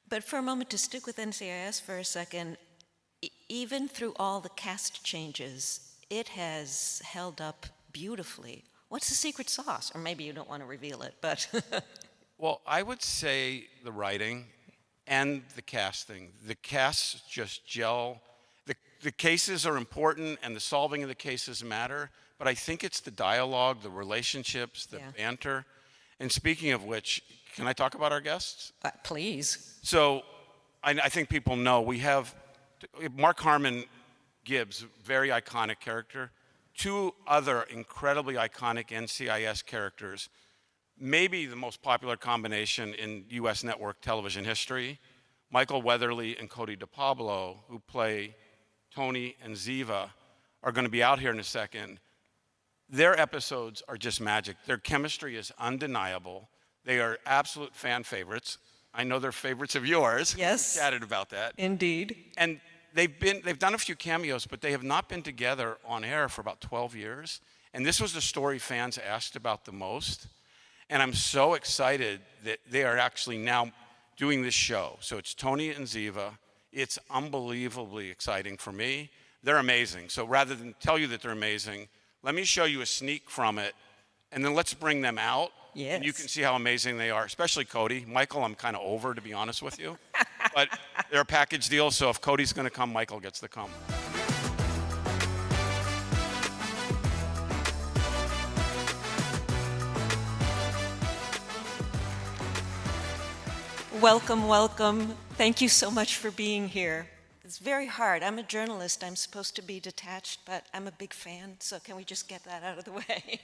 But for a moment, to stick with NCIS for a second, even through all the cast changes, it has held up beautifully. What's the secret sauce? Or maybe you don't want to reveal it, but... Well, I would say the writing and the casting. The casts just gel. The cases are important and the solving of the cases matter, but I think it's the dialogue, the relationships, the banter. And speaking of which, can I talk about our guests? Please. So I think people know we have Mark Harmon Gibbs, very iconic character. Two other incredibly iconic NCIS characters, maybe the most popular combination in US network television history, Michael Weatherly and Cote de Pablo, who play Tony and Ziva, are going to be out here in a second. Their episodes are just magic. Their chemistry is undeniable. They are absolute fan favorites. I know they're favorites of yours. Yes. We chatted about that. Indeed. And they've done a few cameos, but they have not been together on air for about 12 years. And this was the story fans asked about the most. And I'm so excited that they are actually now doing this show. So it's Tony and Ziva. It's unbelievably exciting for me. They're amazing. So rather than tell you that they're amazing, let me show you a sneak from it, and then let's bring them out. Yes. And you can see how amazing they are, especially Cody. Michael, I'm kind of over, to be honest with you. But they're a package deal, so if Cody's going to come, Michael gets to come. Welcome, welcome. Thank you so much for being here. It's very hard. I'm a journalist. I'm supposed to be detached, but I'm a big fan, so can we just get that out of the way?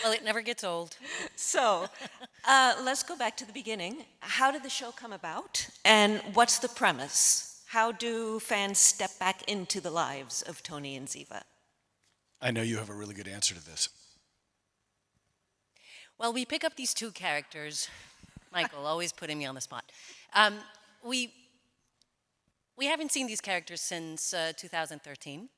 Well, it never gets old. So, let's go back to the beginning. How did the show come about, and what's the premise? How do fans step back into the lives of Tony and Ziva? I know you have a really good answer to this. Well, we pick up these two characters. Michael, always putting me on the spot. We haven't seen these characters since 2013.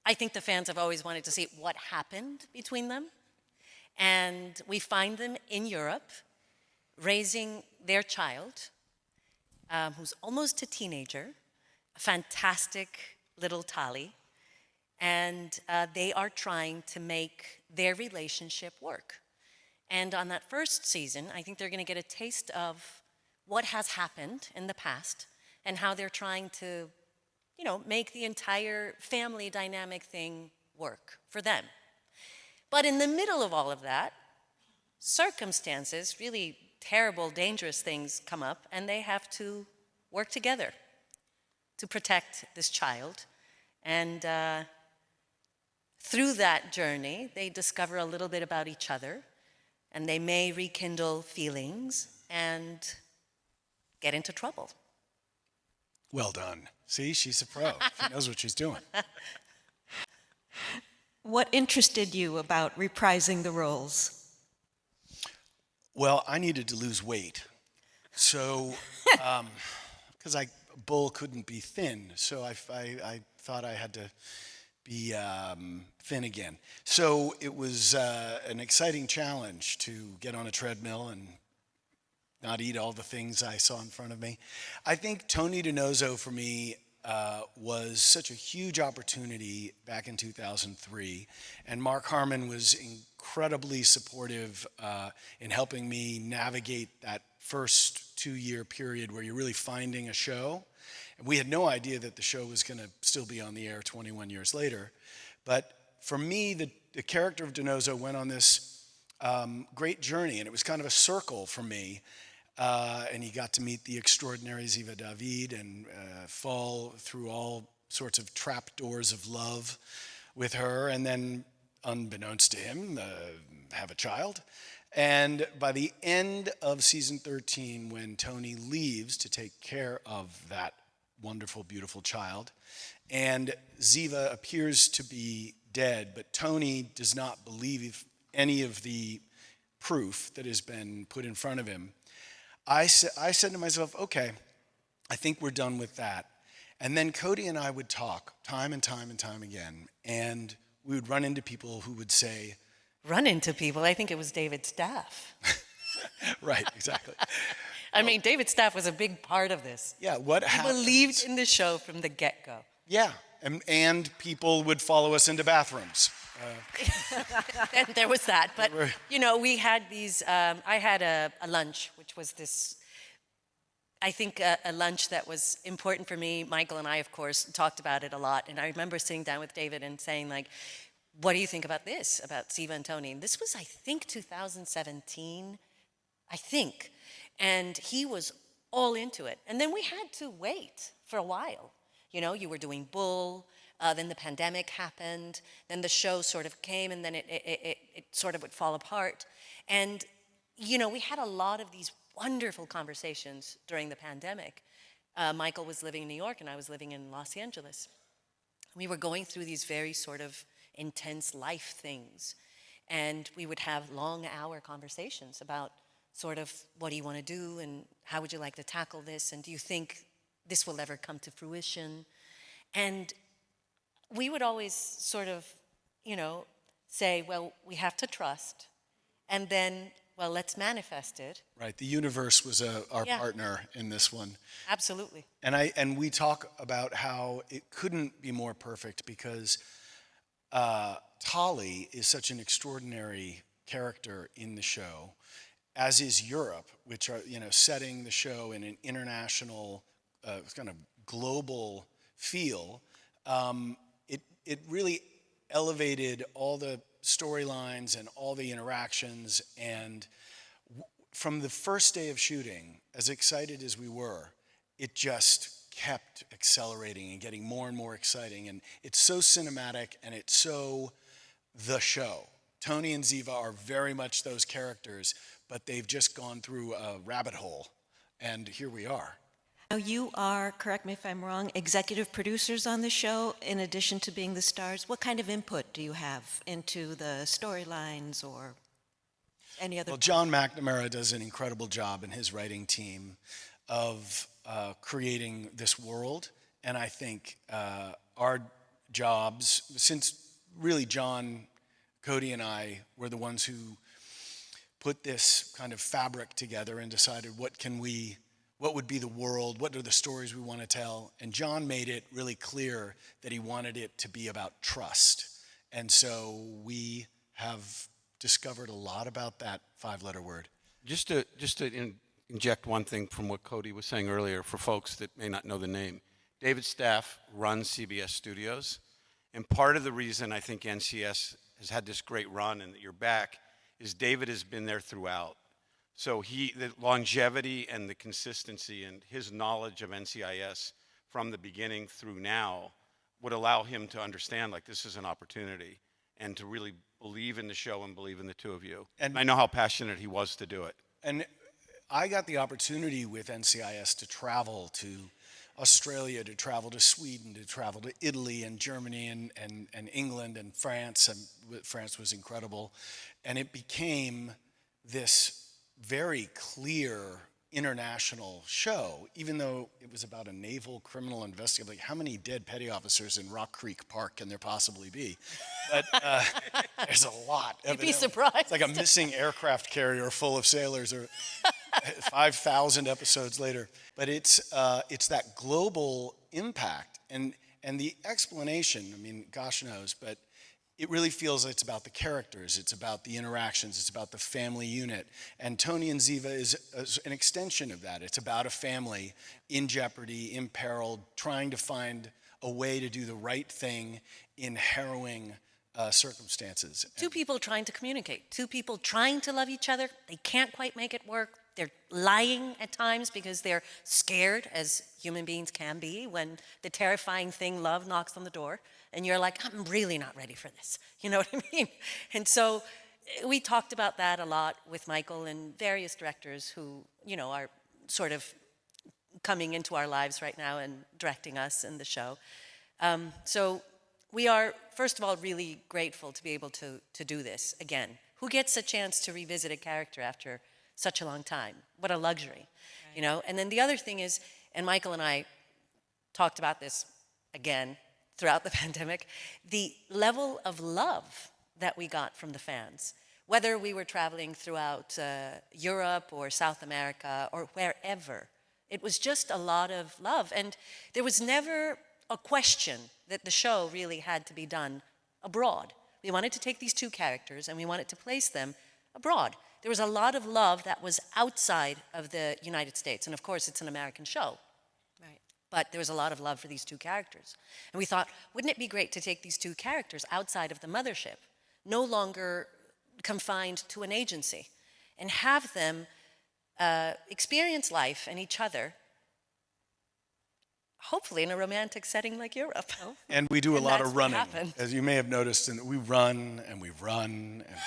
I think the fans have always wanted to see what happened between them. And we find them in Europe, raising their child, who's almost a teenager, a fantastic little Tali. And they are trying to make their relationship work. And on that first season, I think they're going to get a taste of what has happened in the past and how they're trying to, make the entire family dynamic thing work for them. But in the middle of all of that, circumstances, really terrible, dangerous things come up, and they have to work together to protect this child. And through that journey, they discover a little bit about each other, and they may rekindle feelings and get into trouble. Well done. See, she's a pro. She knows what she's doing. What interested you about reprising the roles? Well, I needed to lose weight. So, because bull couldn't be thin, so I thought I had to be thin again. So it was an exciting challenge to get on a treadmill and not eat all the things I saw in front of me. I think Tony DiNozzo for me was such a huge opportunity back in 2003, and Mark Harmon was incredibly supportive in helping me navigate that first 2-year period where you're really finding a show. We had no idea that the show was going to still be on the air 21 years later. But for me, the character of DiNozzo went on this great journey, and it was kind of a circle for me. And he got to meet the extraordinary Ziva David and fall through all sorts of trapdoors of love with her, and then, unbeknownst to him, have a child. And by the end of season 13, when Tony leaves to take care of that wonderful, beautiful child, and Ziva appears to be dead, but Tony does not believe any of the proof that has been put in front of him, I said to myself, okay, I think we're done with that. And then Cody and I would talk time and time and time again, and we would run into people who would say... Run into people? I think it was David's staff. Right, exactly. I mean, David Staff was a big part of this. Yeah, what He happened? believed in the show from the get-go. Yeah, and people would follow us into bathrooms. And there was that. But, Right. you know, we had these, I had a lunch, which was this, I think a lunch that was important for me. Michael and I, of course, talked about it a lot. And I remember sitting down with David and saying, like, what do you think about this, about Ziva and Tony? And this was, I think, 2017, I think. And he was all into it. And then we had to wait for a while. You know, you were doing Bull, then the pandemic happened, then the show sort of came, and then it sort of would fall apart. And, you know, we had a lot of these wonderful conversations during the pandemic. Michael was living in New York, and I was living in Los Angeles. We were going through these very sort of intense life things, and we would have long-hour conversations about sort of what do you want to do, and how would you like to tackle this, and do you think this will ever come to fruition? And we would always sort of, you know, say, well, we have to trust, and then, well, let's manifest it. Right, the universe was our Yeah. partner in this one. Absolutely. And we talk about how it couldn't be more perfect because Tali is such an extraordinary character in the show, as is Europe, which are, you know, setting the show in an international, kind of global feel. It really elevated all the storylines and all the interactions. And from the first day of shooting, as excited as we were, it just kept accelerating and getting more and more exciting. And it's so cinematic, and it's so the show. Tony and Ziva are very much those characters, but they've just gone through a rabbit hole, and here we are. Now, you are, correct me if I'm wrong, executive producers on the show, in addition to being the stars. What kind of input do you have into the storylines or any other? Well, John McNamara does an incredible job in his writing team of creating this world, and I think our jobs, since really John, Cody, and I were the ones who put this kind of fabric together and decided what would be the world, what are the stories we want to tell. And John made it really clear that he wanted it to be about trust. And so we have discovered a lot about that 5-letter word. Just to inject one thing from what Cody was saying earlier for folks that may not know the name. David Staff runs CBS Studios, and part of the reason I think NCIS has had this great run and that you're back is David has been there throughout. So the longevity and the consistency and his knowledge of NCIS from the beginning through now would allow him to understand, like, this is an opportunity and to really believe in the show and believe in the two of you. And I know how passionate he was to do it. And I got the opportunity with NCIS to travel to Australia, to travel to Sweden, to travel to Italy and Germany and England and France. And France was incredible. And it became this very clear international show, even though it was about a naval criminal investigator. Like, how many dead petty officers in Rock Creek Park can there possibly be? But there's a lot. You'd be surprised. It's like a missing aircraft carrier full of sailors, or 5,000 episodes later. But it's that global impact, and the explanation, I mean, gosh knows, but it really feels it's about the characters, it's about the interactions, it's about the family unit. And Tony and Ziva is an extension of that. It's about a family in jeopardy, imperiled, trying to find a way to do the right thing in harrowing circumstances. Two people trying to communicate, two people trying to love each other. They can't quite make it work. They're lying at times because they're scared, as human beings can be, when the terrifying thing, love, knocks on the door. And you're like, I'm really not ready for this. You know what I mean? And so we talked about that a lot with Michael and various directors who, you know, are sort of coming into our lives right now and directing us in the show. So we are, first of all, really grateful to be able to do this again. Who gets a chance to revisit a character after such a long time? What a luxury, you know? And then the other thing is, and Michael and I talked about this again throughout the pandemic, the level of love that we got from the fans Whether we were traveling throughout Europe or South America or wherever, it was just a lot of love. And there was never a question that the show really had to be done abroad. We wanted to take these two characters and we wanted to place them abroad. There was a lot of love that was outside of the United States. And of course, it's an American show. Right. But there was a lot of love for these two characters. And we thought, wouldn't it be great to take these two characters outside of the mothership, no longer confined to an agency, and have them experience life and each other, hopefully in a romantic setting like Europe. And we do a And lot that's of what running, happened. as you may have noticed, and we run and we run and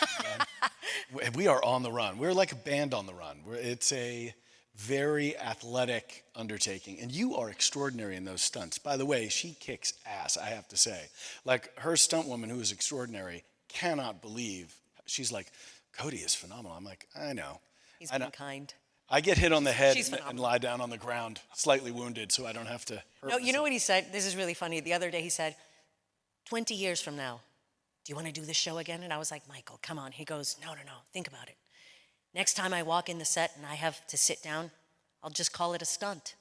we run. We are on the run. We're like a band on the run. It's a very athletic undertaking, and you are extraordinary in those stunts. By the way, she kicks ass, I have to say. Like, her stunt woman, who is extraordinary, cannot believe, she's like, Cody is phenomenal. I'm like, I know. He's I know. been kind. I get hit on the head She's and phenomenal. lie down on the ground, slightly wounded, so I don't have to hurt No, you know myself. what he said? This is really funny. The other day he said, 20 years from now, do you want to do this show again? And I was like, Michael, come on. He goes, no, think about it. Next time I walk in the set and I have to sit down, I'll just call it a stunt.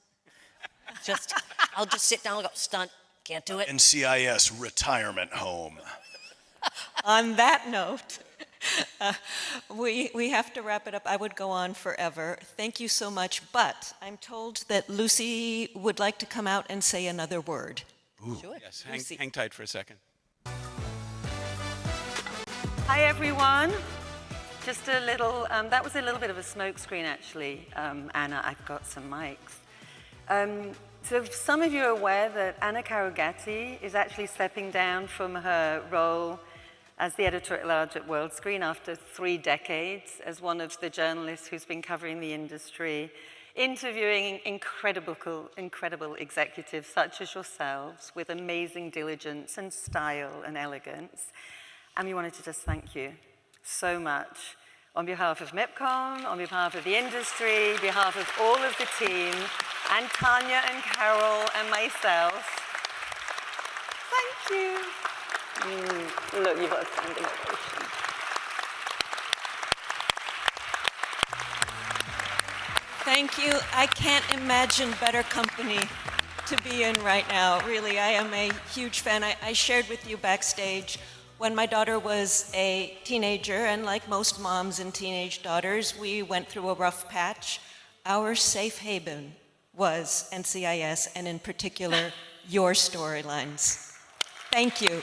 I'll just sit down and go, stunt, can't do it. NCIS retirement home. On that note, we have to wrap it up. I would go on forever. Thank you so much, but I'm told that Lucy would like to come out and say another word. Sure. Yes, Lucy. hang tight for a second. Hi, everyone. Just a little, that was a little bit of a smokescreen, actually, Anna. I've got some mics. So some of you are aware that Anna Carugati is actually stepping down from her role as the editor-at-large at World Screen after 3 decades as one of the journalists who's been covering the industry, interviewing incredible executives such as yourselves with amazing diligence and style and elegance. And we wanted to just thank you so much on behalf of Mipcom, on behalf of the industry, on behalf of all of the team, and Tanya and Carol and myself. Thank you. Look, you've got a standing ovation. Thank you. I can't imagine better company to be in right now. Really, I am a huge fan. I shared with you backstage when my daughter was a teenager, and like most moms and teenage daughters, we went through a rough patch. Our safe haven was NCIS, and in particular, your storylines. Thank you.